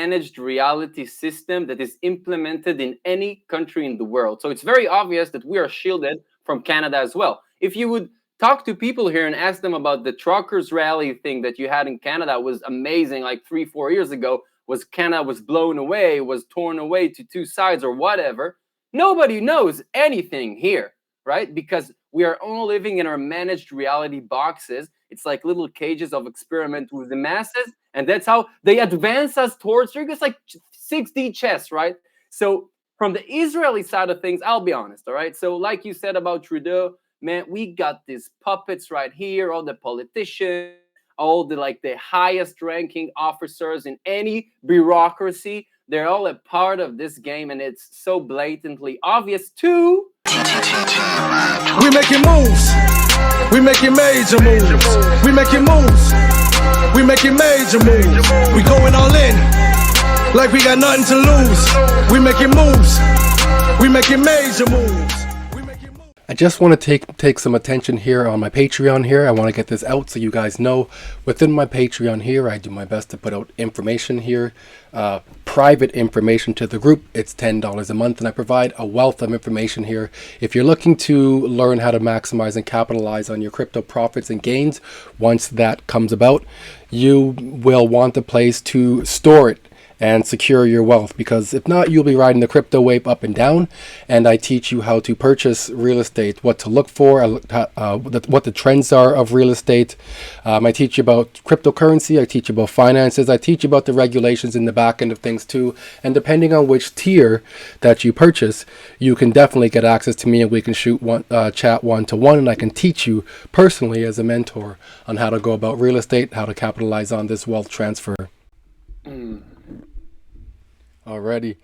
managed reality system that is implemented in any country in the world. So it's very obvious that we are shielded from Canada as well. If you would talk to people here and ask them about the truckers rally thing that you had in Canada, was amazing, like 3-4 years ago, was Canada was blown away, was torn away to two sides or whatever. Nobody knows anything here, right? Because we are all living in our managed reality boxes. It's like little cages of experiment with the masses, and that's how they advance us towards. It's like 6D chess, right? So from the Israeli side of things, I'll be honest, all right? So like you said about Trudeau, man, we got these puppets right here, all the politicians, all the highest ranking officers in any bureaucracy. They're all a part of this game, and it's so blatantly obvious too. We making moves. We making major moves. We making moves. We making major moves. We going all in like we got nothing to lose. We making moves. We making major moves. I just want to take some attention here on my Patreon here. I want to get this out so you guys know. Within my Patreon here, I do my best to put out information here, private information to the group. It's $10 a month, and I provide a wealth of information here. If you're looking to learn how to maximize and capitalize on your crypto profits and gains, once that comes about, you will want a place to store it and secure your wealth, because if not, you'll be riding the crypto wave up and down. And I teach you how to purchase real estate, what to look for, what the trends are of real estate. I teach you about cryptocurrency, I teach you about finances, I teach you about the regulations in the back end of things too. And depending on which tier that you purchase, you can definitely get access to me, and we can chat one-to-one, and I can teach you personally as a mentor on how to go about real estate, how to capitalize on this wealth transfer. Alrighty.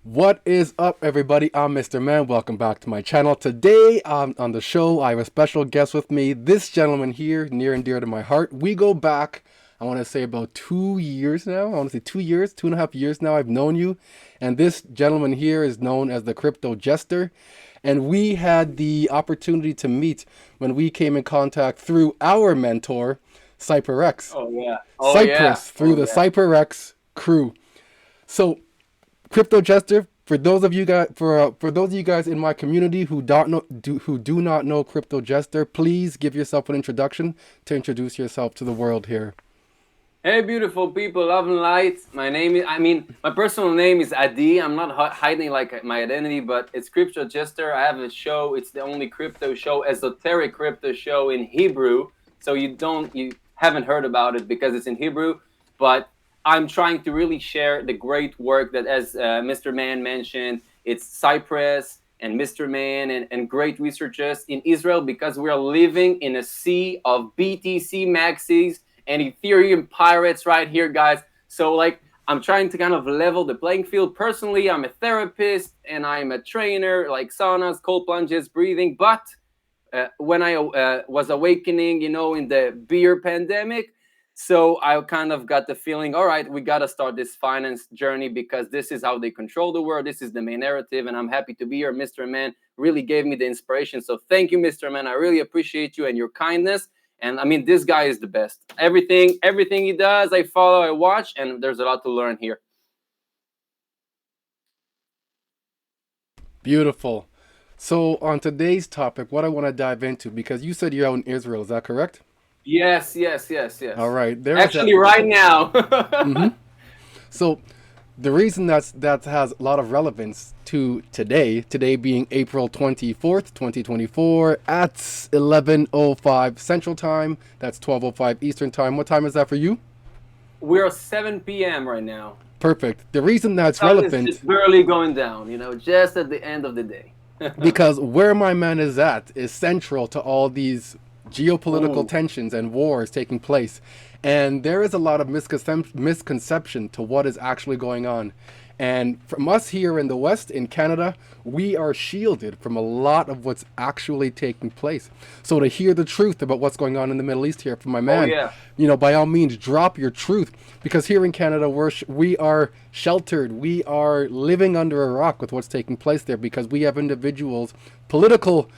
What is up, everybody? I'm Mr. Man. Welcome back to my channel. Today on the show, I have a special guest with me. This gentleman here, near and dear to my heart. We go back, I want to say about 2 years now. I want to say 2 years, 2.5 years now I've known you. And this gentleman here is known as the Crypto Jester. And we had the opportunity to meet when we came in contact through our mentor, CypherX. Oh, yeah. Cypress, through the CypherX crew. So, Crypto Jester, for those of you guys, for those of you guys in my community who do not know Crypto Jester, please give yourself an introduction to introduce yourself to the world here. Hey, beautiful people, love and light. My personal name is Adi. I'm not hiding like my identity, but it's Crypto Jester. I have a show. It's the only crypto show, esoteric crypto show in Hebrew. So you haven't heard about it because it's in Hebrew, but I'm trying to really share the great work that, as Mr. Man mentioned, it's Cypress and Mr. Man and great researchers in Israel, because we are living in a sea of BTC maxis and Ethereum pirates right here, guys. So I'm trying to kind of level the playing field. Personally, I'm a therapist and I'm a trainer, like saunas, cold plunges, breathing. But when I was awakening, in the beer pandemic, so I kind of got the feeling, all right, we got to start this finance journey, because this is how they control the world. This is the main narrative, and I'm happy to be here. Mr. Man really gave me the inspiration. So thank you, Mr. Man. I really appreciate you and your kindness. And this guy is the best. Everything he does, I follow, I watch, and there's a lot to learn here. Beautiful. So on today's topic, what I want to dive into, because you said you're out in Israel, is that correct? Yes. All right. Actually, right now. Mm-hmm. So the reason that has a lot of relevance to today being April 24th, 2024 at 11:05 Central Time. That's 12:05 Eastern Time. What time is that for you? We're 7 p.m. right now. Perfect. The reason that's Sun relevant is just barely going down, just at the end of the day. because where my man is at is central to all these geopolitical tensions and wars taking place, and there is a lot of misconception to what is actually going on. And from us here in the West, in Canada, we are shielded from a lot of what's actually taking place. So to hear the truth about what's going on in the Middle East here from my man, by all means, drop your truth, because here in Canada, we are sheltered. We are living under a rock with what's taking place there, because we have individuals, political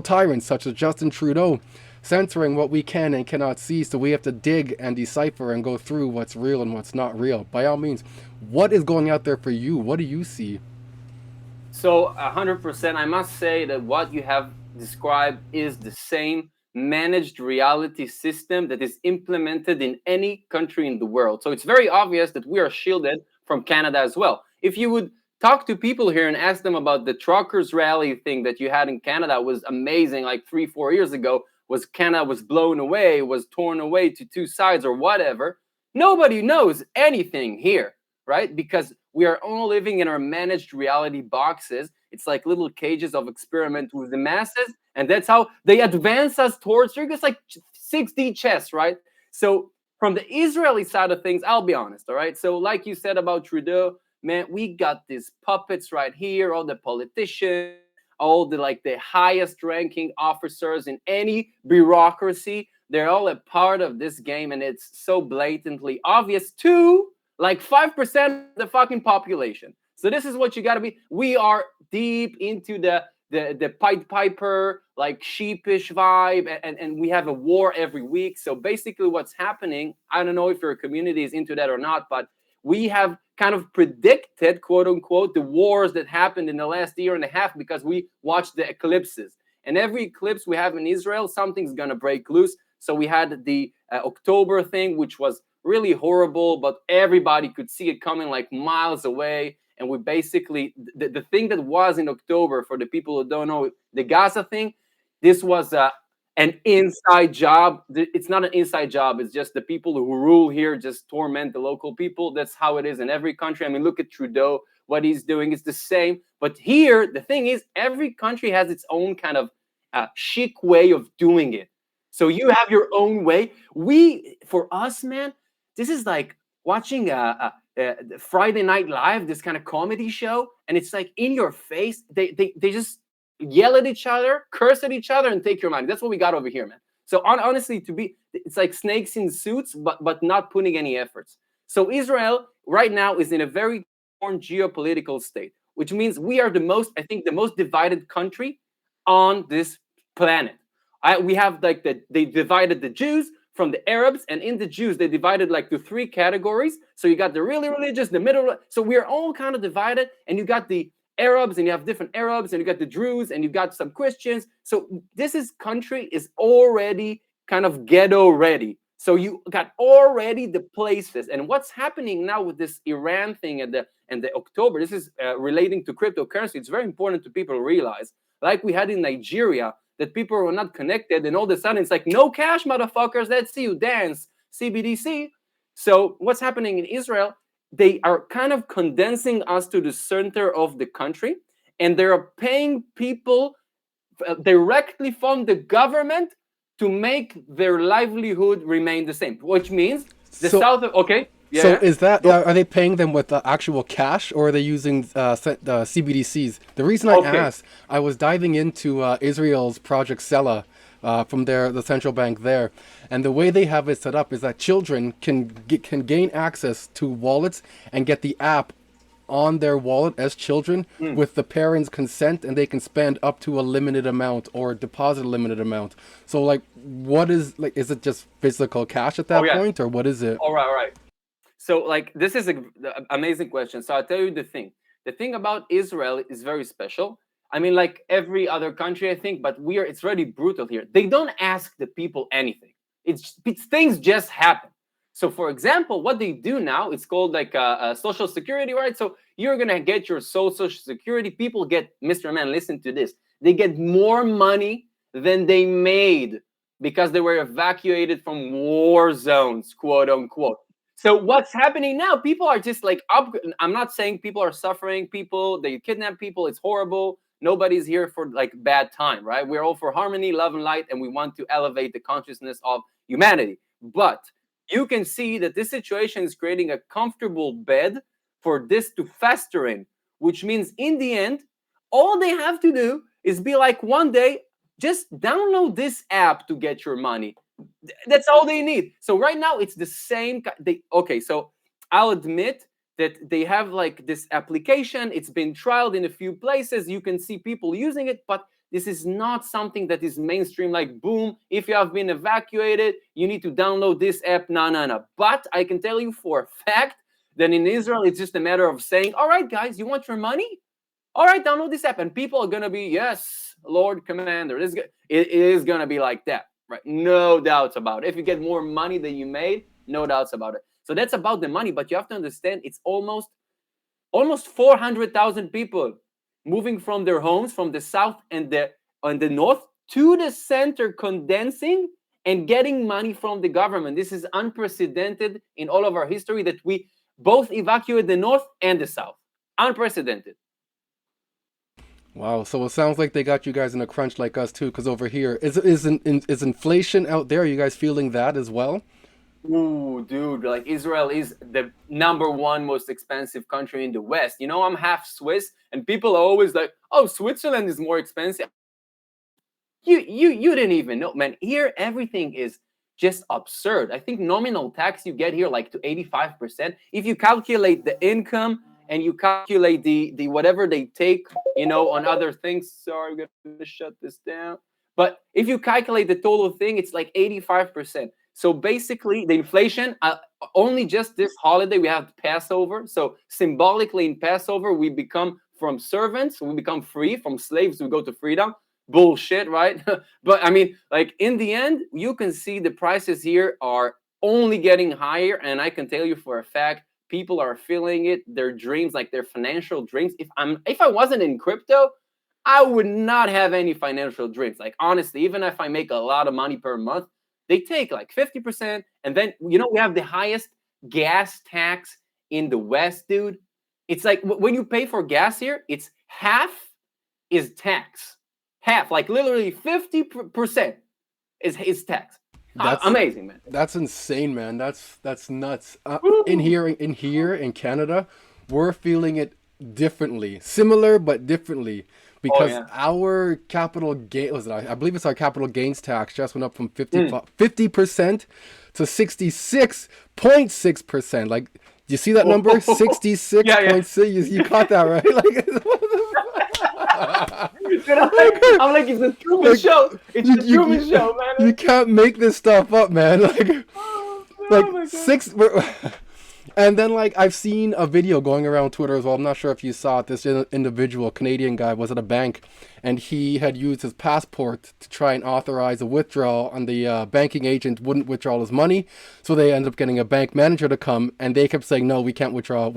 tyrants such as Justin Trudeau, censoring what we can and cannot see, so we have to dig and decipher and go through what's real and what's not real. By all means, what is going out there for you? What do you see? So 100%, I must say that what you have described is the same managed reality system that is implemented in any country in the world. So it's very obvious that we are shielded from Canada as well. If you would talk to people here and ask them about the truckers rally thing that you had in Canada, was amazing, like 3-4 years ago, was Canada was blown away, was torn away to two sides or whatever. Nobody knows anything here, right? Because we are all living in our managed reality boxes. It's like little cages of experiment with the masses, and that's how they advance us towards. It's like 6D chess, right? So from the Israeli side of things, I'll be honest, all right? So like you said about Trudeau, man, we got these puppets right here, all the politicians, all the like the highest ranking officers in any bureaucracy. They're all a part of this game, and it's so blatantly obvious to like 5% of the fucking population. So this is what you got to be. We are deep into the Pied Piper, like sheepish vibe, and we have a war every week. So basically what's happening, I don't know if your community is into that or not, but we have kind of predicted, quote unquote, the wars that happened in the last year and a half because we watched the eclipses. And every eclipse we have in Israel, something's going to break loose. So we had the October thing, which was really horrible, but everybody could see it coming like miles away. And we basically, the thing that was in October, for the people who don't know, the Gaza thing, this was an inside job. It's not an inside job. It's just the people who rule here just torment the local people. That's how it is in every country. I mean, look at Trudeau. What he's doing is the same. But here, the thing is, every country has its own kind of chic way of doing it. So you have your own way. For us, man, this is like watching Friday Night Live, this kind of comedy show, and it's like in your face. They just yell at each other, curse at each other, and take your money. That's what we got over here, man. So honestly, it's like snakes in suits, but not putting any efforts. So Israel right now is in a very torn geopolitical state, which means we are the most divided country on this planet. We have like they divided the Jews from the Arabs, and in the Jews they divided like to three categories. So you got the really religious, the middle. So we are all kind of divided, and you got the Arabs, and you have different Arabs, and you got the Druze, and you got some Christians. So country is already kind of ghetto ready. So you got already the places, and what's happening now with this Iran thing and the October. This is relating to cryptocurrency. It's very important to people realize, like we had in Nigeria, that people were not connected, and all of a sudden it's like, no cash, motherfuckers. Let's see you dance, CBDC. So what's happening in Israel? They are kind of condensing us to the center of the country, and they're paying people directly from the government to make their livelihood remain the same, which means the south of, okay. Yeah. So is that, are they paying them with actual cash, or are they using CBDCs? The reason I asked, I was diving into Israel's Project Sela from the central bank there. And the way they have it set up is that children can gain access to wallets and get the app on their wallet as children with the parents' consent, and they can spend up to a limited amount or deposit a limited amount. So like, what is, like, is it just physical cash at that point, or what is it? All right. So like, this is an amazing question. So I'll tell you the thing. The thing about Israel is very special. I mean, like every other country, I think, but it's really brutal here. They don't ask the people anything. It's things just happen. So for example, what they do now, it's called like a social security, right? So you're going to get your social security. People get, Mr. Man, listen to this. They get more money than they made because they were evacuated from war zones, quote unquote. So what's happening now? People are just like, I'm not saying people are suffering. They kidnap people. It's horrible. Nobody's here for like bad time, right? We're all for harmony, love, and light, and we want to elevate the consciousness of humanity. But you can see that this situation is creating a comfortable bed for this to fester in, which means in the end, all they have to do is be like, one day, just download this app to get your money. That's all they need. So right now it's the same. So I'll admit that they have like this application. It's been trialed in a few places. You can see people using it, but This is not something that is mainstream, like, boom, if you have been evacuated, you need to download this app. No. But I can tell you for a fact that in Israel, it's just a matter of saying, all right, guys, you want your money? All right, download this app. And people are going to be, yes, Lord Commander. It is going to be like that, right? No doubts about it. If you get more money than you made, no doubts about it. So that's about the money. But you have to understand, it's almost 400,000 people moving from their homes, from the south and the north to the center, condensing and getting money from the government. This is unprecedented in all of our history, that we both evacuate the north and the south. Unprecedented. Wow, so it sounds like they got you guys in a crunch like us too, because over here, is inflation out there? Are you guys feeling that as well? Ooh, dude, like Israel is the #1 most expensive country in the West. You know, I'm half Swiss, and people are always like, oh, Switzerland is more expensive. You didn't even know, man. Here, everything is just absurd. I think nominal tax you get here like to 85%. If you calculate the income and you calculate the whatever they take, you know, on other things. Sorry, I'm gonna shut this down. But if you calculate the total thing, it's like 85%. So basically, the inflation, only just this holiday, we have Passover. So symbolically in Passover, we become from servants, we become free. From slaves, we go to freedom. Bullshit, right? But I mean, like in the end, you can see the prices here are only getting higher. And I can tell you for a fact, people are feeling it. Their dreams, like their financial dreams. If I wasn't in crypto, I would not have any financial dreams. Like honestly, even if I make a lot of money per month, they take like 50%. And then, you know, we have the highest gas tax in the West, dude. It's like when you pay for gas here, it's half is tax. Half, like literally 50% is tax. That's amazing, man. That's insane, man. That's nuts. In Canada, we're feeling it differently, similar but differently, because our capital gain I believe it's our capital gains tax just went up from 50% to 66.6%. Like, do you see that number? 66.6. You caught that, right? Like, I'm like, it's a Truman Show. It's a Truman Show, man. You can't make this stuff up, man. And then, like, I've seen a video going around Twitter as well. I'm not sure if you saw it. This individual, Canadian guy, was at a bank, and he had used his passport to try and authorize a withdrawal, and the banking agent wouldn't withdraw his money. So they ended up getting a bank manager to come, and they kept saying, no, we can't withdraw.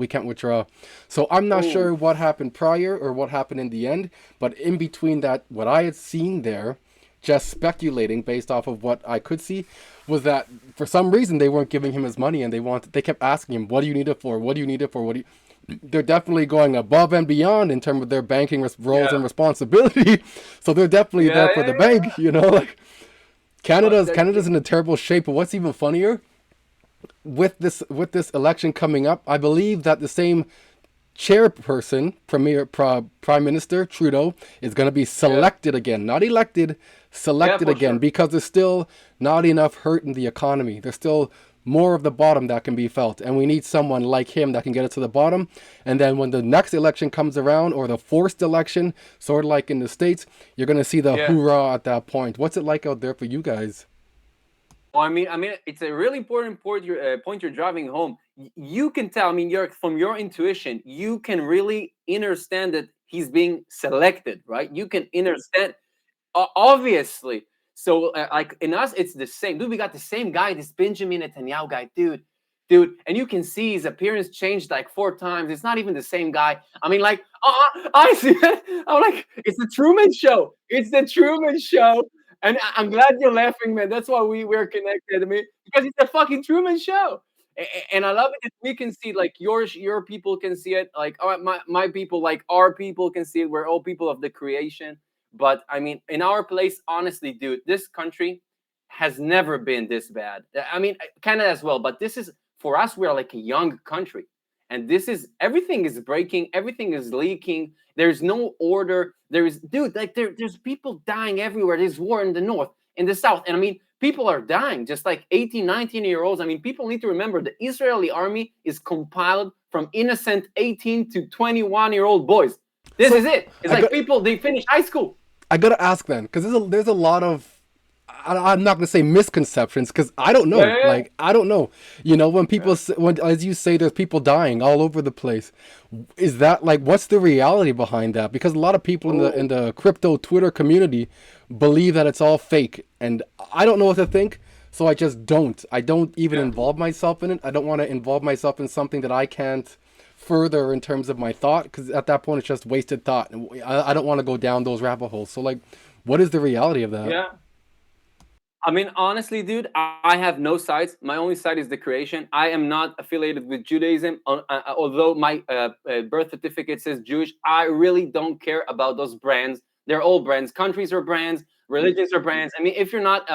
So I'm not sure what happened prior or what happened in the end. But in between that, what I had seen there, just speculating based off of what I could see, was that for some reason they weren't giving him his money, and they kept asking him, what do you need it for? They're definitely going above and beyond in terms of their banking roles and responsibility. So they're definitely there for the bank, you know. Like, Canada's in a terrible shape. But what's even funnier, with this election coming up, I believe that the same chairperson, Prime Minister Trudeau, is going to be selected again, not elected, selected again, because there's still not enough hurt in the economy. There's still more of the bottom that can be felt, and we need someone like him that can get it to the bottom. And then when the next election comes around, or the forced election, sort of like in the States, you're going to see the hoorah at that point. What's it like out there for you guys? Well, I mean, it's a really important point you're driving home. You can tell. I mean, from your intuition, you can really understand that he's being selected, right? You can understand, obviously. So, like in us, it's the same. Dude, we got the same guy, this Benjamin Netanyahu guy, dude. And you can see his appearance changed like 4 times. It's not even the same guy. I mean, like, I see it. I'm like, it's the Truman Show. It's the Truman Show. And I'm glad you're laughing, man. That's why we're connected. I mean, because it's a fucking Truman Show. And I love it that we can see, like, your people can see it. Like, my people, like, our people can see it. We're all people of the creation. But, I mean, in our place, honestly, dude, this country has never been this bad. I mean, Canada as well. But this is, for us, we're like a young country. And everything is breaking. Everything is leaking. There's no order. There's people dying everywhere. There's war in the north, in the south. And I mean, people are dying, just like 18, 19-year-olds. I mean, people need to remember the Israeli army is compiled from innocent 18 to 21-year-old boys. This is it. It's like people, they finish high school. I gotta ask then, because there's a lot of, I'm not gonna say misconceptions, because I don't Yeah, know. yeah, yeah. Like I don't know. You know, when people Yeah. when, as you say, there's people dying all over the place. Is that like what's the reality behind that? Because a lot of people in Oh, the crypto Twitter community believe that it's all fake, and I don't know what to think. So I just don't. I don't even yeah. involve myself in it. I don't want to involve myself in something that I can't further in terms of my thought, because at that point it's just wasted thought, and I don't want to go down those rabbit holes. So like, what is the reality of that? Yeah. I mean, honestly, dude, I have no sides. My only side is the creation. I am not affiliated with Judaism, although my birth certificate says Jewish. I really don't care about those brands. They're all brands. Countries are brands. Religions are brands. I mean, if you're not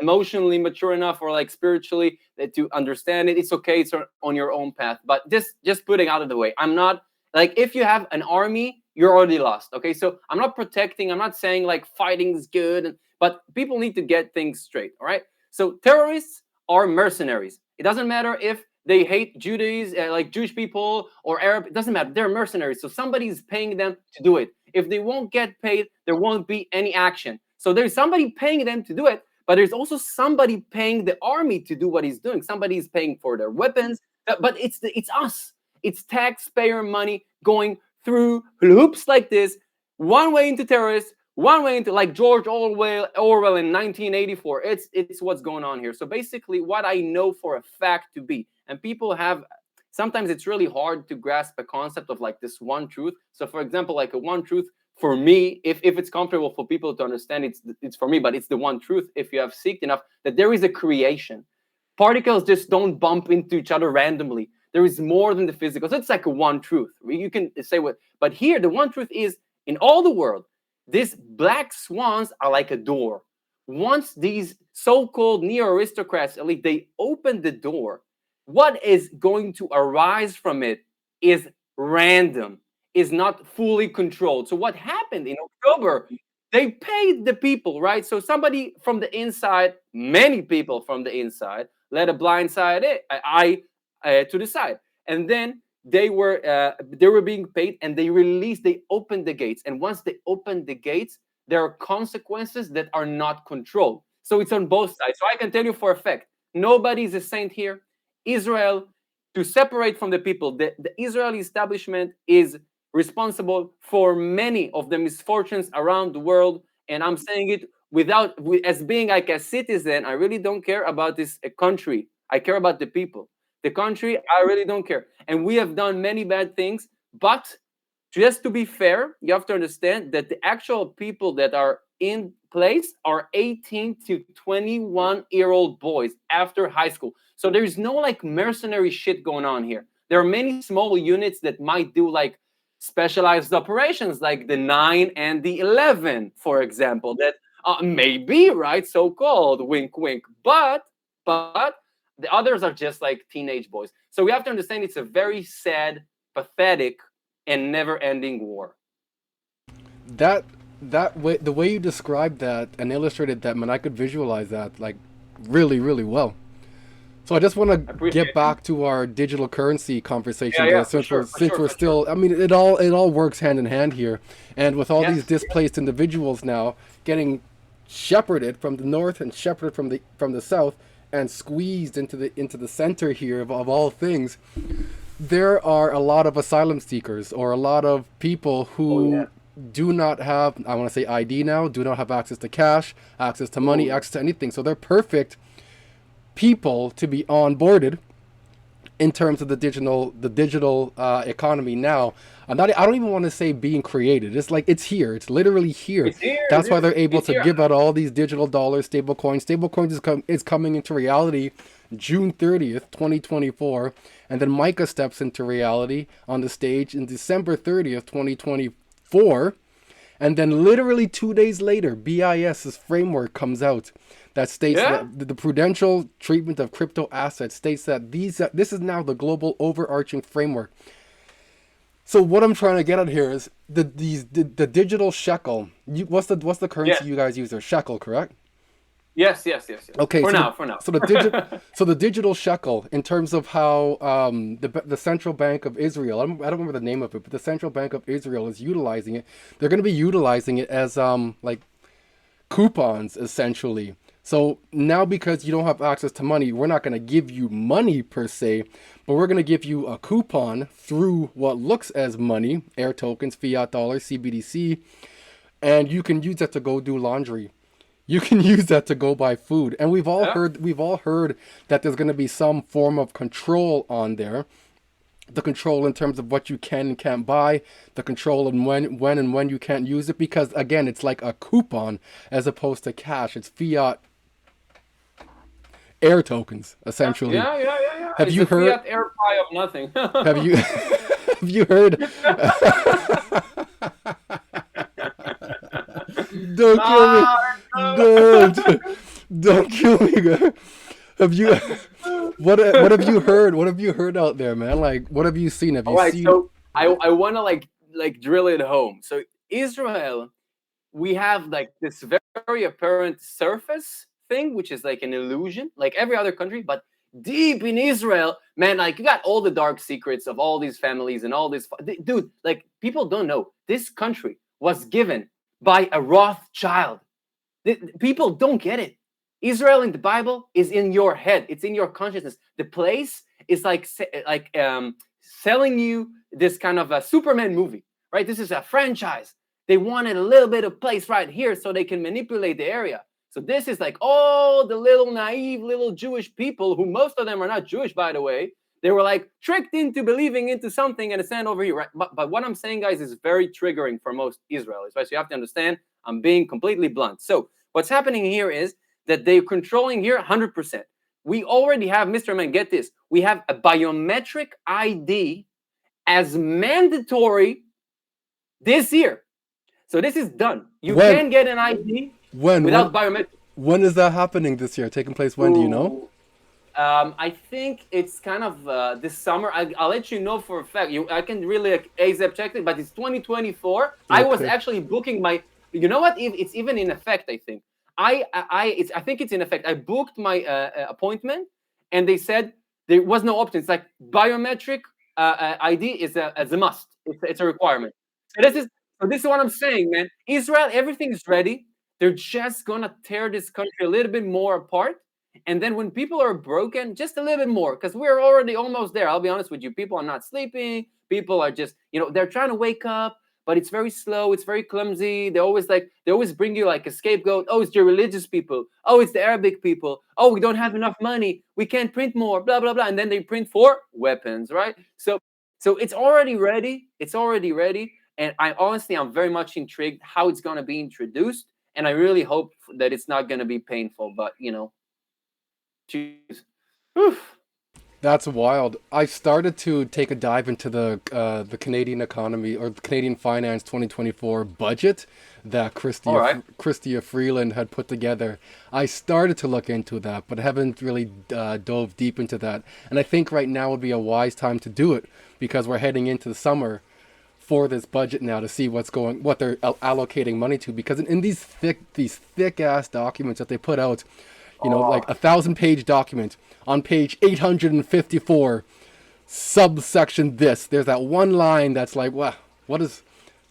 emotionally mature enough or like spiritually to understand it, it's okay. It's on your own path. But just putting out of the way, I'm not like if you have an army, you're already lost. Okay, so I'm not protecting. I'm not saying like fighting is good and but people need to get things straight, all right? So terrorists are mercenaries. It doesn't matter if they hate Judaism, like Jewish people or Arab. It doesn't matter. They're mercenaries. So somebody's paying them to do it. If they won't get paid, there won't be any action. So there's somebody paying them to do it, but there's also somebody paying the army to do what he's doing. Somebody's paying for their weapons, but it's us. It's taxpayer money going through hoops like this, one way into terrorists, one way into like George Orwell in 1984. It's what's going on here. So basically, what I know for a fact to be, and people have sometimes it's really hard to grasp a concept of like this one truth. So for example, like a one truth for me, if it's comfortable for people to understand, it's for me, but it's the one truth if you have seeked enough that there is a creation. Particles just don't bump into each other randomly. There is more than the physical. So it's like a one truth. You can say what, but here the one truth is in all the world these black swans are like a door. Once these so-called neo-aristocrats, elite, they open the door, what is going to arise from it is random, is not fully controlled. So what happened in October? They paid the people, right? So somebody from the inside, many people from the inside, let a blind side eye to the side, and then they were being paid and they opened the gates, and once they opened the gates there are consequences that are not controlled. So it's on both sides. So I can tell you for a fact nobody is a saint here. Israel, to separate from the people, the Israeli establishment is responsible for many of the misfortunes around the world, and I'm saying it as being like a citizen. I really don't care about this country. I care about the people. The country, I really don't care. And we have done many bad things, but just to be fair, you have to understand that the actual people that are in place are 18 to 21-year-old boys after high school. So there's no like mercenary shit going on here. There are many small units that might do like specialized operations, like the 9 and the 11, for example, that may be right, so-called, wink, wink, but the others are just like teenage boys. So we have to understand it's a very sad, pathetic, and never-ending war. That that way, the way you described that and illustrated that, man, I could visualize that like really, really well. So I just want I to appreciate get it. back to our digital currency Yeah, conversation yeah, there, for sure, for since sure, we're for sure. still. I mean, it all works hand in hand here, and with all these Yes, displaced individuals now getting shepherded from the north and shepherded from the south and squeezed into the center here of all things, there are a lot of asylum seekers or a lot of people oh yeah. who do not have, I want to say ID now, do not have access to cash, access to Oh money, yeah. access to anything. So they're perfect people to be onboarded in terms of the digital economy now. I don't even want to say being created. It's like it's here. It's literally here. It's here, That's why dude. they're able It's to here. give out all these digital dollars, stable coins. Stable coins is coming into reality June 30th, 2024, and then Micah steps into reality on the stage in December 30th, 2024. And then literally 2 days later, BIS's framework comes out that states Yeah. that the prudential treatment of crypto assets states that this is now the global overarching framework. So what I'm trying to get at here is the digital shekel. What's the currency Yes. you guys use there? Shekel, correct? Yes. Okay, For so now, for now. the digital shekel, in terms of how the Central Bank of Israel, I don't remember the name of it, but the Central Bank of Israel is utilizing it. They're going to be utilizing it as like coupons, essentially. So now, because you don't have access to money, we're not going to give you money per se, but we're going to give you a coupon through what looks as money, air tokens, fiat dollars, CBDC, and you can use that to go do laundry. You can use that to go buy food. And Yeah. we've all heard that there's going to be some form of control on there. The control in terms of what you can and can't buy, the control and when you can't use it, because again, it's like a coupon as opposed to cash. It's fiat air tokens, essentially. Yeah. Have It's you a heard? fiat air pie of nothing. Have you have you heard? Don't kill me! Ah, Don't don't kill me, girl. Have you what have you heard? What have you heard out there, man? Like, what have you seen? Have all you right, seen? so I want to like drill it home. So Israel, we have like this very apparent surface thing, which is like an illusion, like every other country, but deep in Israel, man, like you got all the dark secrets of all these families and all this. Dude, like people don't know this country was given by a Rothschild. People don't get it. Israel in the Bible is in your head. It's in your consciousness. The place is like selling you this kind of a Superman movie, right? This is a franchise. They wanted a little bit of place right here so they can manipulate the area. So this is like all the little naive little Jewish people, who most of them are not Jewish, by the way. They were like tricked into believing into something and stand over here, right? But what I'm saying, guys, is very triggering for most Israelis, right? So you have to understand, I'm being completely blunt. So what's happening here is that they're controlling here 100%. We already have, Mr. Man, get this. We have a biometric ID as mandatory this year. So this is done. You When can get an ID when without biometric. when is that happening this year? Taking place when? Do you know? Ooh. I think it's kind of this summer. I'll let you know for a fact. I can really ASAP check it, but it's 2024. I was Okay. actually booking my. You know what? It's even in effect. I think. I think it's in effect. I booked my appointment, and they said there was no option. It's like biometric ID is a must. It's a requirement. So this is what I'm saying, man. Israel, everything is ready. They're just gonna tear this country a little bit more apart. And then when people are broken, just a little bit more, because we're already almost there. I'll be honest with you. People are not sleeping. People are just, they're trying to wake up, but it's very slow. It's very clumsy. They always bring you like a scapegoat. Oh, it's the religious people. Oh, it's the Arabic people. Oh, we don't have enough money. We can't print more, blah, blah, blah. And then they print for weapons, right? So it's already ready. It's already ready. And I'm very much intrigued how it's going to be introduced. And I really hope that it's not going to be painful, but jeez. Oof. That's wild. I started to take a dive into the Canadian economy, or the Canadian Finance 2024 budget that All right. Chrystia Freeland had put together. I started to look into that, but haven't really dove deep into that. And I think right now would be a wise time to do it, because we're heading into the summer for this budget now, to see what they're allocating money to. Because in these thick ass documents that they put out, like 1,000-page document, on page 854, subsection this, there's that one line that's like, wow, what is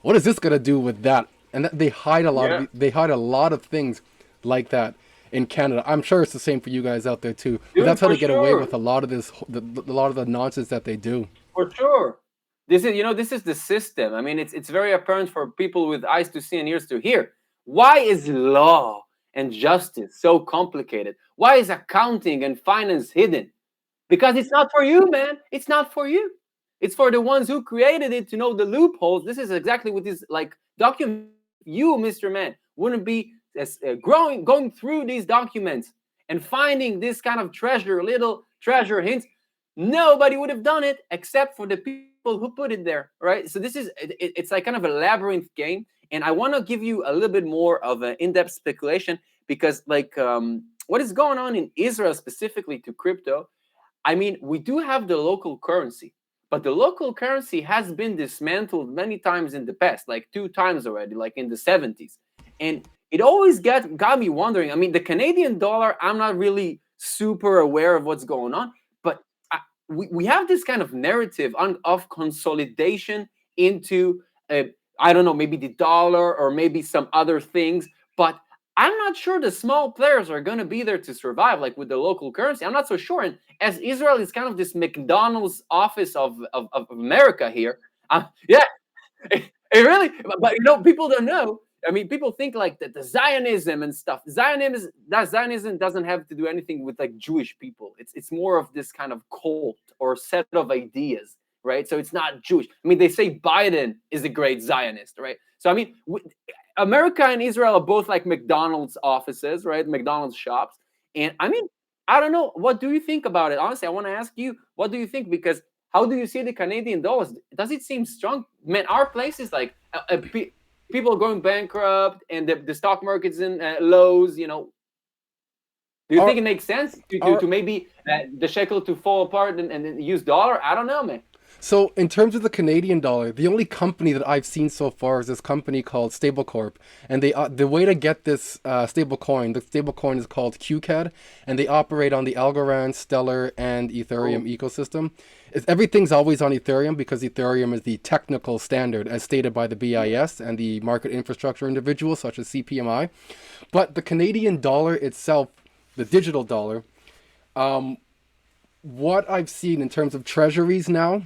this gonna do with that? And they hide a lot Yeah. they hide a lot of things like that in Canada. I'm sure it's the same for you guys out there too. But Dude, that's how for they get away sure. with a lot of a lot of the nonsense that they do. For sure. This is the system. I mean, it's very apparent for people with eyes to see and ears to hear. Why is law and justice so complicated? Why is accounting and finance hidden? Because it's not for you, man. It's not for you. It's for the ones who created it to know the loopholes. This is exactly what this like document. You, Mr. Man, wouldn't be going through these documents and finding this kind of little treasure hints. Nobody would have done it except for the people who put it there, right? So it's like kind of a labyrinth game, and I want to give you a little bit more of an in-depth speculation, because what is going on in Israel specifically to crypto. I mean, we do have the local currency, but the local currency has been dismantled many times in the past, like 2 times already, like in the 70s. And it always got me wondering. I mean, the Canadian dollar, I'm not really super aware of what's going on, but we have this kind of narrative of consolidation into, I don't know, maybe the dollar or maybe some other things, but I'm not sure the small players are going to be there to survive, like with the local currency. I'm not so sure. And as Israel is kind of this McDonald's office of America here, yeah, it really, but people don't know. I mean, people think like that the Zionism and stuff. Zionism doesn't have to do anything with like Jewish people. It's more of this kind of cult or set of ideas, right? So it's not Jewish. I mean, they say Biden is a great Zionist, right? So I mean, America and Israel are both like McDonald's offices, right? McDonald's shops, and I mean, I don't know. What do you think about it? Honestly, I want to ask you, what do you think? Because how do you see the Canadian dollars? Does it seem strong? Man, our place is like people going bankrupt and the stock market's in lows. Do you think it makes sense to maybe the shekel to fall apart and use dollar? I don't know, man. So in terms of the Canadian dollar, the only company that I've seen so far is this company called Stablecorp, and they the way to get this the stablecoin is called QCAD, and they operate on the Algorand, Stellar, and Ethereum ecosystem. Everything's always on Ethereum because Ethereum is the technical standard as stated by the BIS and the market infrastructure individuals such as CPMI. But the Canadian dollar itself, the digital dollar, what I've seen in terms of treasuries now,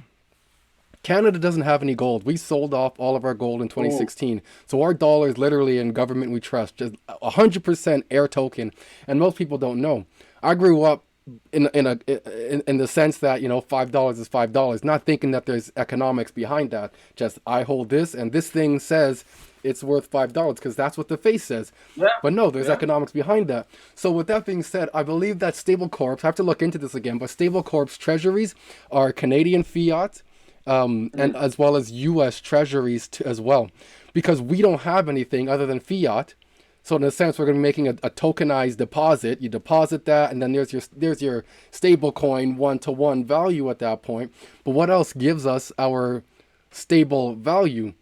Canada doesn't have any gold. We sold off all of our gold in 2016. So our dollar is literally in government we trust, just 100% air token. And most people don't know. I grew up in the sense that, $5 is $5, not thinking that there's economics behind that. Just I hold this and this thing says it's worth $5 because that's what the face says. Yeah. But no, there's economics behind that. So with that being said, I believe that Stablecorps, I have to look into this again, but Stablecorp's treasuries are Canadian fiat, and as well as U.S. treasuries as well, because we don't have anything other than fiat. So in a sense, we're going to be making a tokenized deposit. You deposit that, and then there's your stable coin one-to-one value at that point. But what else gives us our stable value?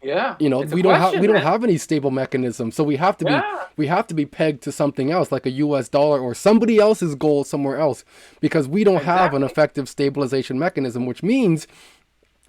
Yeah, we don't have any stable mechanism, so we have to be pegged to something else, like a U.S. dollar or somebody else's gold somewhere else, because we don't have an effective stabilization mechanism, which means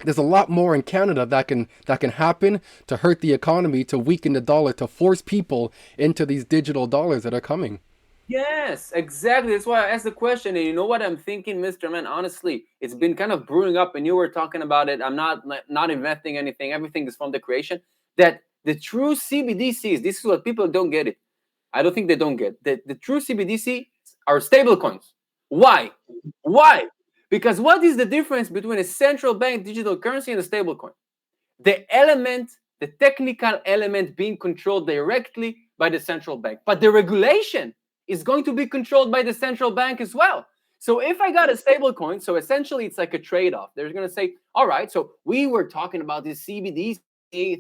there's a lot more in Canada that can happen to hurt the economy, to weaken the dollar, to force people into these digital dollars that are coming. Yes, exactly. That's why I asked the question. And you know what I'm thinking, Mr. Man? Honestly, it's been kind of brewing up, and you were talking about it. I'm not inventing anything. Everything is from the creation. That the true CBDCs, this is what people don't get it. I don't think they don't get that the true CBDC are stable coins. Why? Why? Because what is the difference between a central bank digital currency and a stable coin? The technical element being controlled directly by the central bank. But the regulation is going to be controlled by the central bank as well. So if I got a stable coin, so essentially it's like a trade-off. They're going to say, all right, so we were talking about this CBDC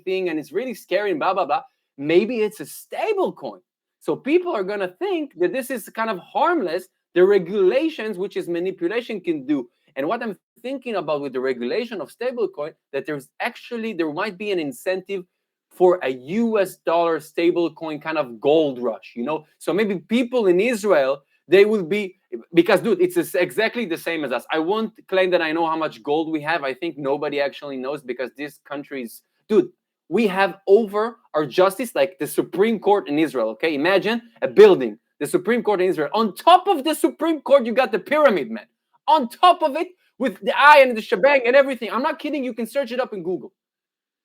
thing and it's really scary and blah, blah, blah. Maybe it's a stable coin. So people are going to think that this is kind of harmless. The regulations, which is manipulation, can do. And what I'm thinking about with the regulation of stablecoin, that there might be an incentive for a US dollar stablecoin kind of gold rush, So maybe people in Israel, they will be, because dude, it's exactly the same as us. I won't claim that I know how much gold we have. I think nobody actually knows, because this country is, dude, we have over our justice, like the Supreme Court in Israel, okay? Imagine a building, the Supreme Court in Israel. On top of the Supreme Court, you got the pyramid, man. On top of it, with the eye and the shebang and everything. I'm not kidding. You can search it up in Google.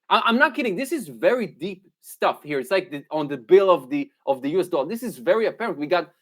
I'm not kidding. This is very deep stuff here. It's like on the bill of the US dollar. This is very apparent. We got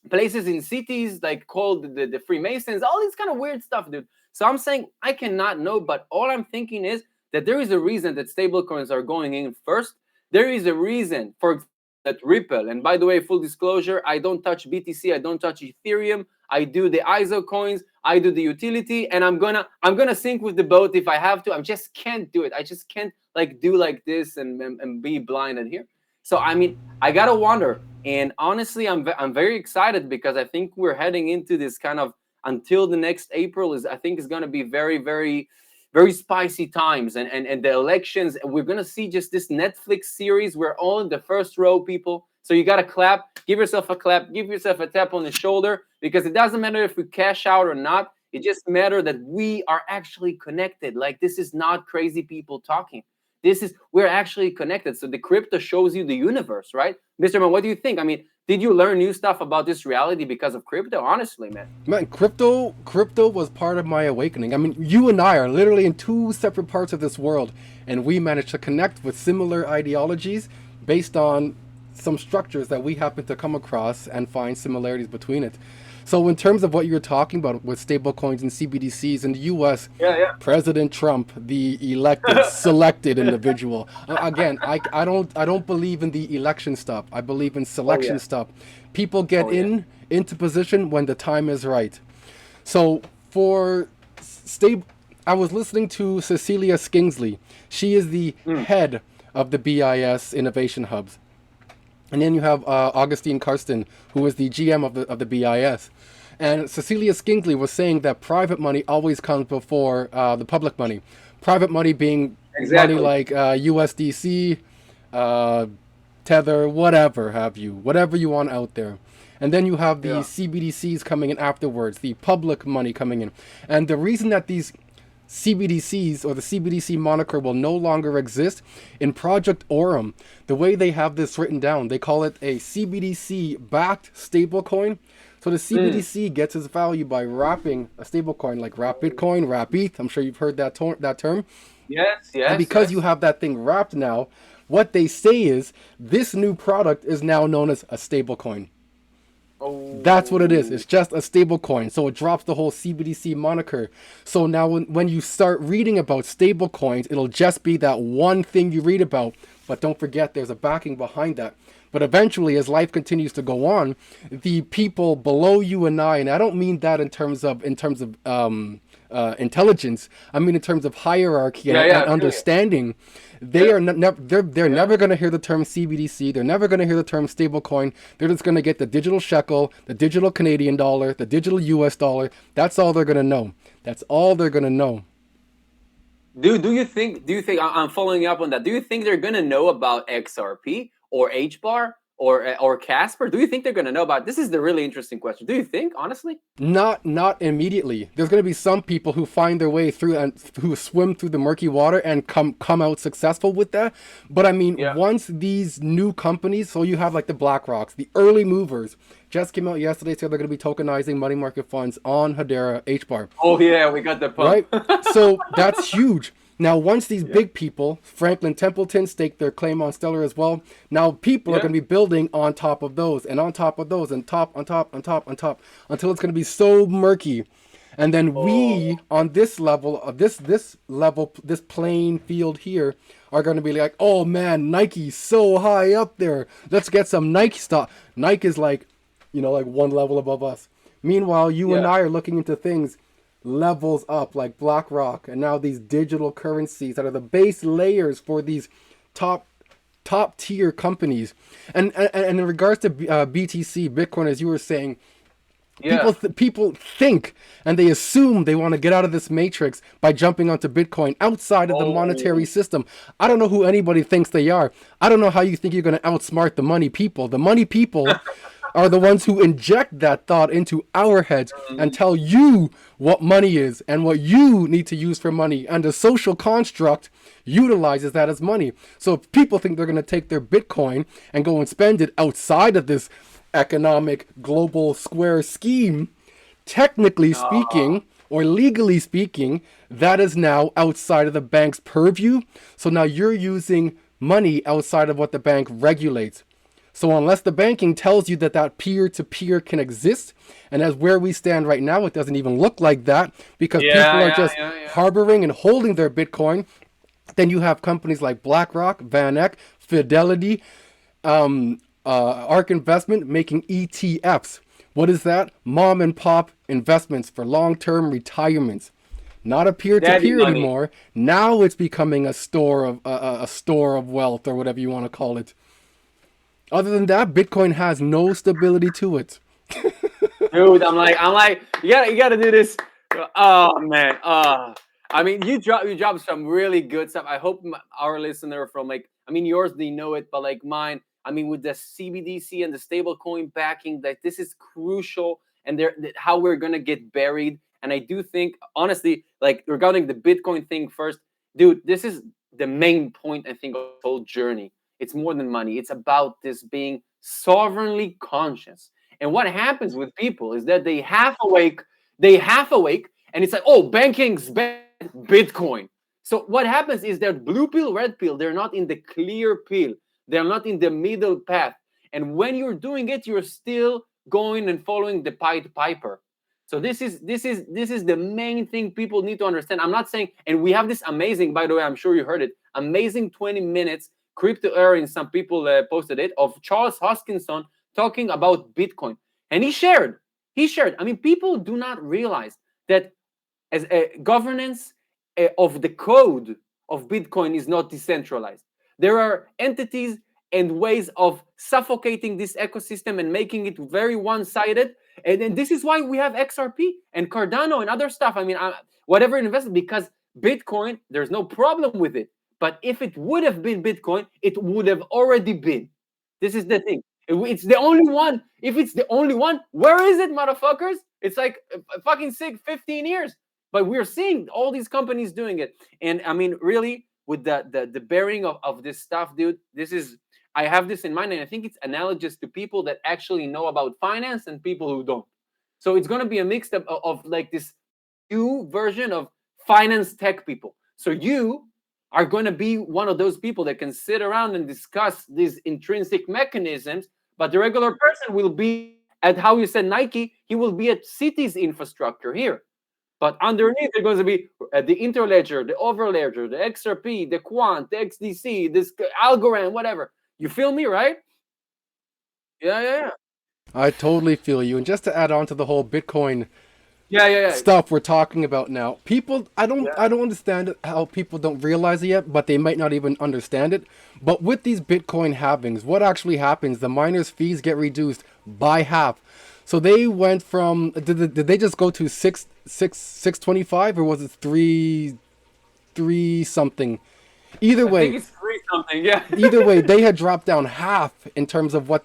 places in cities like called the Freemasons, all this kind of weird stuff, dude. So I'm saying I cannot know, but all I'm thinking is that there is a reason that stablecoins are going in first. There is a reason for that Ripple. And by the way, full disclosure, I don't touch BTC, I don't touch Ethereum. I do the ISO coins, I do the utility, and I'm gonna sink with the boat if I have to. I just can't do it. I just can't do like this and be blinded here. So I mean, I gotta wonder. And honestly, I'm very excited, because I think we're heading into this kind of, until the next April, I think is gonna be very, very, very spicy times, and the elections. We're gonna see just this Netflix series. We're all in the first row, people. So you gotta clap, give yourself a clap, give yourself a tap on the shoulder, because it doesn't matter if we cash out or not. It just matters that we are actually connected. Like, this is not crazy people talking. We're actually connected. So the crypto shows you the universe, right? Mr. Man, what do you think? I mean, did you learn new stuff about this reality because of crypto? Honestly, man. Man, crypto was part of my awakening. I mean, you and I are literally in two separate parts of this world, and we managed to connect with similar ideologies based on some structures that we happen to come across and find similarities between it. So in terms of what you're talking about with stablecoins and CBDCs in the US, President Trump, the elected, selected individual. Again, I don't believe in the election stuff. I believe in selection stuff. People get into position when the time is right. So I was listening to Cecilia Skingsley. She is the head of the BIS Innovation Hubs. And then you have Augustine Karsten, who is the GM of the BIS. And Cecilia Skingsley was saying that private money always comes before the public money. Private money being money like USDC, Tether, whatever you want out there. And then you have the CBDCs coming in afterwards, the public money coming in. And the reason that these CBDCs or the CBDC moniker will no longer exist in Project Aurum, the way they have this written down, they call it a CBDC backed stablecoin. So the CBDC gets its value by wrapping a stablecoin like wrap Bitcoin, wrap ETH. I'm sure you've heard that term. Yes. And because you have that thing wrapped now, what they say is this new product is now known as a stablecoin. That's what it is. It's just a stable coin. So it drops the whole CBDC moniker. So now when you start reading about stable coins, it'll just be that one thing you read about. But don't forget, there's a backing behind that. But eventually, as life continues to go on, the people below you and I don't mean that in terms of intelligence. I mean in terms of hierarchy and understanding. They're never going to hear the term CBDC. They're never going to hear the term stablecoin. They're just going to get the digital shekel, the digital Canadian dollar, the digital US dollar. That's all they're going to know. That's all they're going to know. Do you think I'm following up on that? Do you think they're going to know about XRP or HBAR or Casper? Do you think they're going to know about? This is the really interesting question. Do you think, honestly? Not immediately. There's going to be some people who find their way through and who swim through the murky water and come out successful with that. But I mean, once these new companies, so you have like the BlackRocks, the early movers, just came out yesterday, said they're going to be tokenizing money market funds on Hedera HBAR. Oh yeah, we got the pump. Right? So that's huge. Now, once these big people, Franklin Templeton, stake their claim on Stellar as well, now people are going to be building on top of those, and on top of those, and on top, until it's going to be so murky. And then we, on this level, this playing field here, are going to be like, oh man, Nike's so high up there. Let's get some Nike stock. Nike is like, like one level above us. Meanwhile, you and I are looking into things levels up like BlackRock, and now these digital currencies that are the base layers for these top tier companies. And in regards to BTC, Bitcoin, as you were saying, people think and they assume they want to get out of this matrix by jumping onto Bitcoin outside of the monetary system. I don't know who anybody thinks they are. I don't know how you think you're going to outsmart the money people. The money people are the ones who inject that thought into our heads and tell you what money is and what you need to use for money. And the social construct utilizes that as money. So if people think they're going to take their Bitcoin and go and spend it outside of this economic global square scheme, technically speaking, or legally speaking, that is now outside of the bank's purview. So now you're using money outside of what the bank regulates. So unless the banking tells you that peer-to-peer can exist, and as where we stand right now, it doesn't even look like that, because people are just harboring and holding their Bitcoin, then you have companies like BlackRock, VanEck, Fidelity, ARK Investment making ETFs. What is that? Mom and pop investments for long-term retirements. Not a peer-to-peer anymore. Now it's becoming a store of wealth, or whatever you want to call it. Other than that, Bitcoin has no stability to it. Dude, I'm like, you gotta do this. Oh man, I I mean, you dropped some really good stuff. I hope our listener from like, I mean, yours they know it, but like mine, I mean, with the CBDC and the stablecoin backing, that this is crucial, and how we're gonna get buried. And I do think, honestly, like regarding the Bitcoin thing first, dude, this is the main point I think of the whole journey. It's more than money. It's about this being sovereignly conscious. And what happens with people is that they half awake, and it's like, oh, banking's bad, Bitcoin. So what happens is that blue pill, red pill, they're not in the clear pill. They're not in the middle path. And when you're doing it, you're still going and following the Pied Piper. So this is the main thing people need to understand. I'm not saying, and we have this amazing, by the way, I'm sure you heard it, amazing 20 minutes crypto era, and some people posted it, of Charles Hoskinson talking about Bitcoin. And he shared. I mean, people do not realize that as a governance of the code of Bitcoin is not decentralized. There are entities and ways of suffocating this ecosystem and making it very one-sided. And this is why we have XRP and Cardano and other stuff. I mean, whatever invested, because Bitcoin, there's no problem with it. But if it would have been Bitcoin, it would have already been. This is the thing. It's the only one. If it's the only one, where is it, motherfuckers? It's like fucking 15 years. But we're seeing all these companies doing it. And I mean, really, with the bearing of this stuff, dude, I have this in mind, and I think it's analogous to people that actually know about finance and people who don't. So it's going to be a mix of like this new version of finance tech people. So you are going to be one of those people that can sit around and discuss these intrinsic mechanisms, but the regular person will be at, how you said, Nike, he will be at City's infrastructure here. But underneath, there's going to be the interledger, the overledger, the XRP, the quant, the XDC, this algorithm, whatever. You feel me, right? Yeah. I totally feel you. And just to add on to the whole Bitcoin Yeah. stuff we're talking about now, people, I don't understand it, how people don't realize it yet, but they might not even understand it. But with these Bitcoin halvings, what actually happens? The miners' fees get reduced by half. So they went from, did they just go to 625, or was it three something? Either way, I think it's free something. Yeah. either way, they had dropped down half in terms of what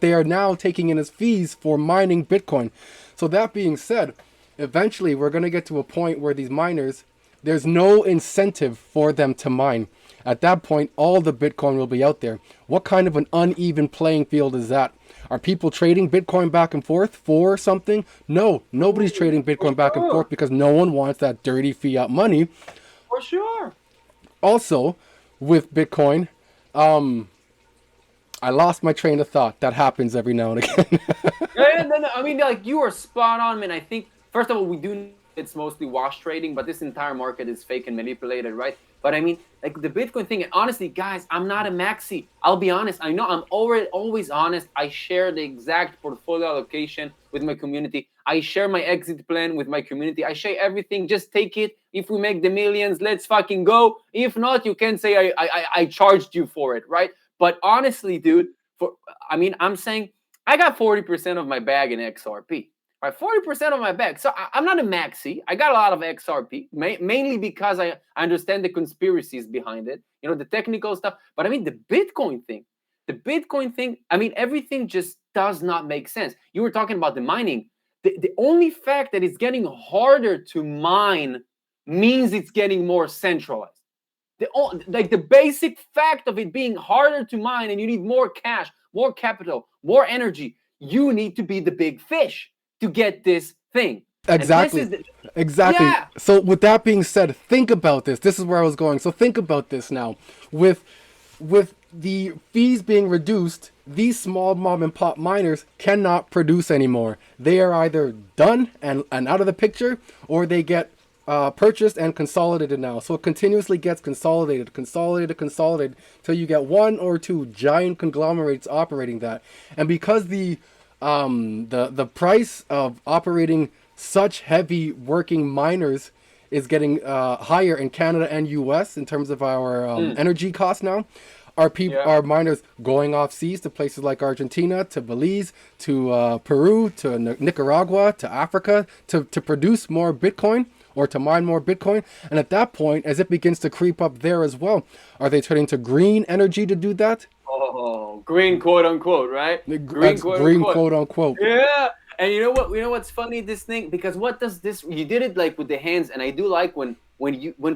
they are now taking in as fees for mining Bitcoin. So that being said, eventually we're going to get to a point where these miners, there's no incentive for them to mine. At that point, all the Bitcoin will be out there. What kind of an uneven playing field is that? Are people trading Bitcoin back and forth for something? No, nobody's trading Bitcoin back and forth because no one wants that dirty fiat money. For sure. Also, with Bitcoin, I lost my train of thought. That happens every now and again. No. I mean, like, you are spot on, man. I think, first of all, we do know it's mostly wash trading, but this entire market is fake and manipulated, right? But I mean, like the Bitcoin thing, and honestly, guys, I'm not a maxi. I'll be honest. I know I'm always honest. I share the exact portfolio allocation with my community. I share my exit plan with my community. I share everything. Just take it. If we make the millions, let's fucking go. If not, you can say I charged you for it, right? But honestly, dude, I'm saying I got 40% of my bag in XRP. Right, 40% of my bag. So I'm not a maxi. I got a lot of XRP, mainly because I understand the conspiracies behind it, the technical stuff. But I mean, the Bitcoin thing, I mean, everything just does not make sense. You were talking about the mining. The only fact that it's getting harder to mine means it's getting more centralized. The basic fact of it being harder to mine, and you need more cash, more capital, more energy. You need to be the big fish to get this thing. Exactly. Exactly. Yeah. So with that being said, think about this. This is where I was going. So think about this now. With the fees being reduced, these small mom and pop miners cannot produce anymore. They are either done and out of the picture, or they get purchased and consolidated now. So it continuously gets consolidated till you get one or two giant conglomerates operating that. And because the price of operating such heavy working miners is getting higher in Canada and US in terms of our energy costs now, are miners going off seas to places like Argentina, to Belize, to Peru, to Nicaragua, to Africa to produce more Bitcoin? or to mine more Bitcoin? And at that point, as it begins to creep up there as well, are they turning to green energy to do that? Oh, green quote unquote, right? Green quote unquote. Yeah. And you know what? You know what's funny? This thing, because what does this? You did it like with the hands, and I do like when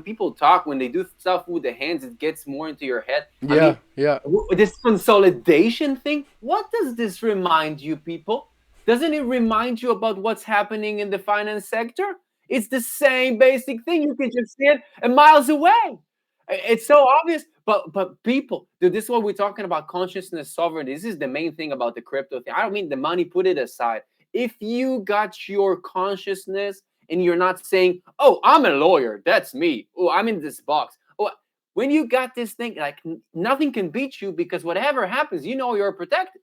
people talk, when they do stuff with the hands, it gets more into your head. Yeah, yeah. This consolidation thing. What does this remind you, people? Doesn't it remind you about what's happening in the finance sector? It's the same basic thing. You can just see it miles away. It's so obvious. But people, dude, this is what we're talking about: consciousness, sovereignty. This is the main thing about the crypto thing. I don't mean the money. Put it aside. If you got your consciousness and you're not saying, "Oh, I'm a lawyer. That's me. Oh, I'm in this box." Oh, when you got this thing, like nothing can beat you, because whatever happens, you know you're protected.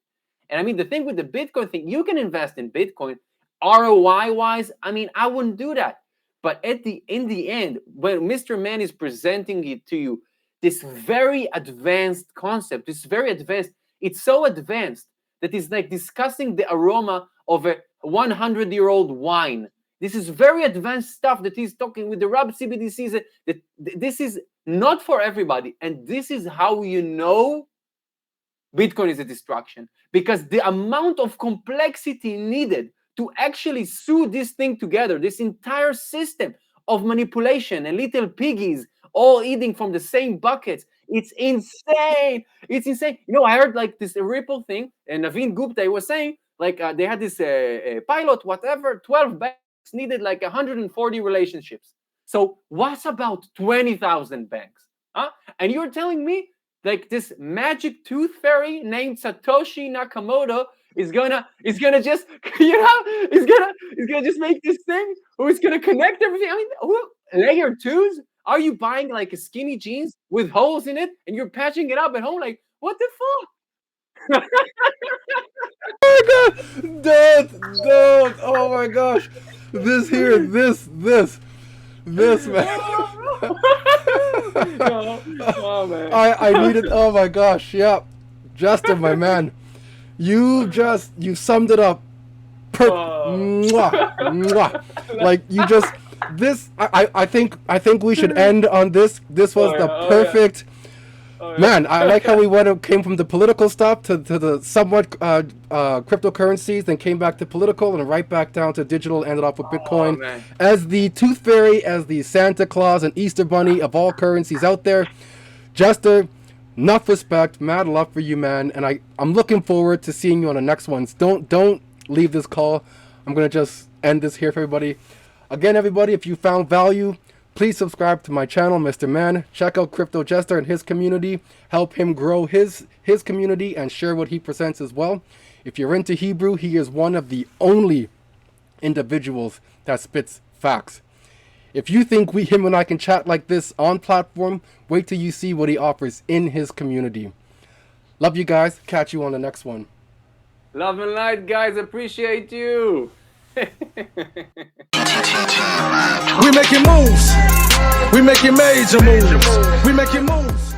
And I mean, the thing with the Bitcoin thing, you can invest in Bitcoin ROI wise. I mean, I wouldn't do that. But in the end, when Mr. Man is presenting it to you, this very advanced concept, this very advanced, it's so advanced that it's like discussing the aroma of a 100-year-old wine. This is very advanced stuff that he's talking with the Rub CBDCs. That this is not for everybody. And this is how you know Bitcoin is a distraction, because the amount of complexity needed to actually sew this thing together, this entire system of manipulation and little piggies all eating from the same buckets, it's insane. It's insane. You know, I heard like this Ripple thing, and Naveen Gupta was saying like they had this pilot, whatever, 12 banks needed like 140 relationships. So what's about 20,000 banks? Huh? And you're telling me like this magic tooth fairy named Satoshi Nakamoto is gonna just is gonna just make this thing, or it's gonna connect everything. I mean, layer twos? Are you buying like a skinny jeans with holes in it and you're patching it up at home? Like, what the fuck? Oh my god, dude, oh my gosh, this man. Oh man. I needed. Oh my gosh, yeah, Justin, my man, you summed it up. Mwah, mwah. Like you just this. I think we should end on this. This was the perfect. Man, I like how we came from the political stuff to the somewhat cryptocurrencies, then came back to political and right back down to digital, ended off with Bitcoin. As the tooth fairy, as the Santa Claus and Easter bunny of all currencies out there. Jester, enough respect, mad love for you, man, and I'm looking forward to seeing you on the next ones. Don't leave this call. I'm going to just end this here for everybody. Again, everybody, if you found value, please subscribe to my channel, Mr. Man. Check out Crypto Jester and his community. Help him grow his community and share what he presents as well. If you're into Hebrew, he is one of the only individuals that spits facts. If you think him and I can chat like this on platform, wait till you see what he offers in his community. Love you guys. Catch you on the next one. Love and light, guys. Appreciate you. We making moves. We making major moves. We making moves.